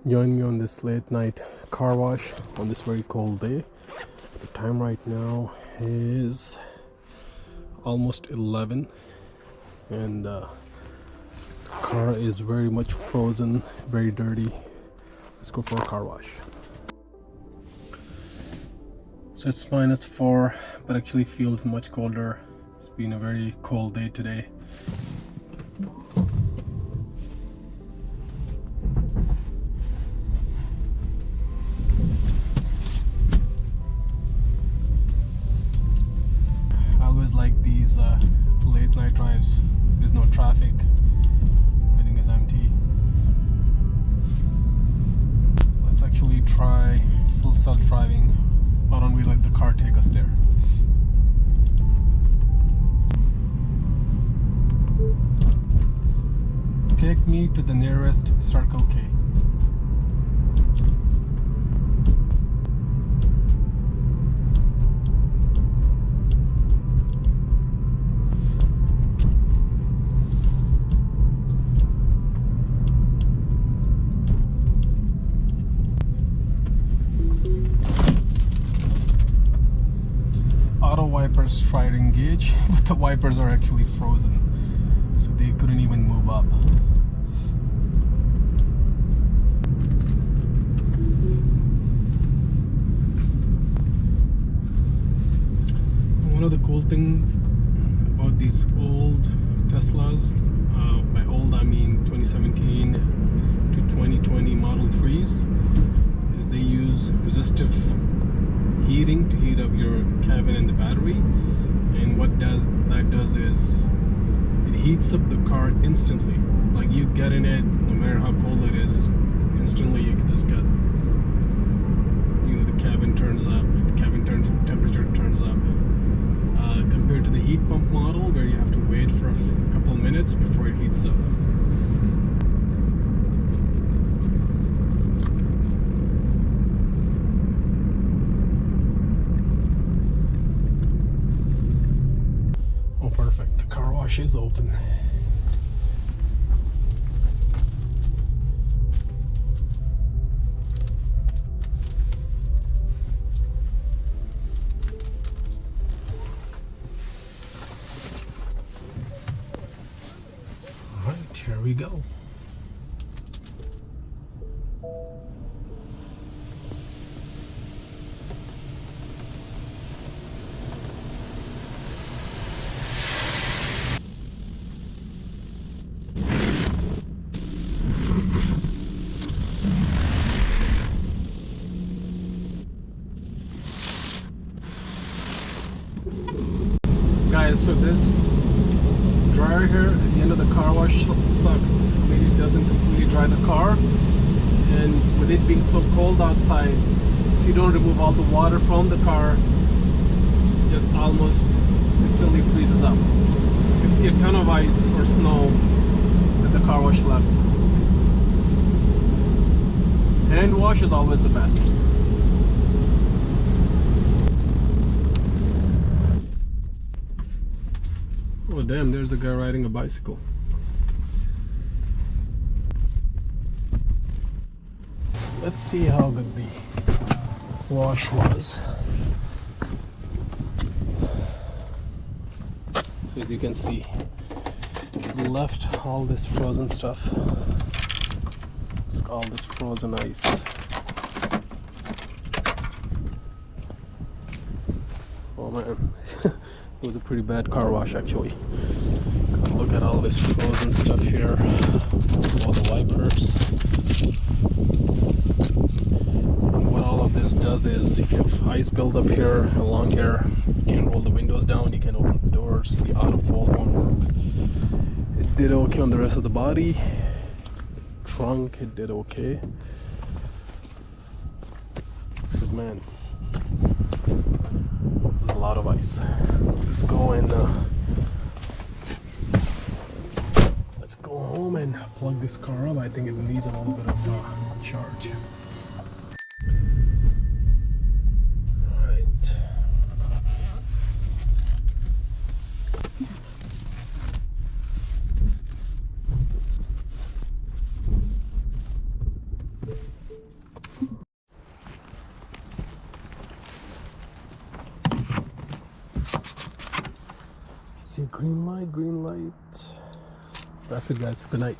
Join me on this late night car wash on this very cold day. The time right now is almost 11 and the car is very much frozen, very dirty. Let's go for a car wash. So it's -4, but actually feels much colder. It's been a very cold day today. I always like these late night drives. There's no traffic, everything is empty. Let's actually try full self-driving. Why don't we let the car take us there? Take me to the nearest Circle K. Auto wipers try to engage, but the wipers are actually frozen, so they couldn't even move up. One of the cool things about these old Teslas, by old I mean 2017 to 2020 Model 3s, is they use resistive heating to heat up your cabin and the battery. And what that does is it heats up the car instantly. Like, you get in it, no matter how cold it is, instantly you can just get, the cabin turns up, temperature turns up. Compared to the heat pump model, where you have to wait for a couple minutes before it heats up. Oh, perfect. The car wash is open. Here we go. Guys, so this dryer here at the end of the car wash sucks. I mean, it doesn't completely dry the car, and with it being so cold outside, if you don't remove all the water from the car, it just almost instantly freezes up. You can see a ton of ice or snow that the car wash left. Hand wash is always the best. Oh damn, there's a guy riding a bicycle. Let's see how good the wash was. So as you can see, we left all this frozen stuff. All this frozen ice. Oh man. It was a pretty bad car wash actually. Look at all this frozen stuff here, all the wipers. And what all of this does is, if you have ice buildup here, along here, you can roll the windows down, you can open the doors, the auto fold won't work. It did okay on the rest of the body. Trunk, it did okay. But man, this is a lot of ice. Let's go and let's go home and plug this car up. I think it needs a little bit of charge. Alright. see a green light, green light. That's it, guys. Good night.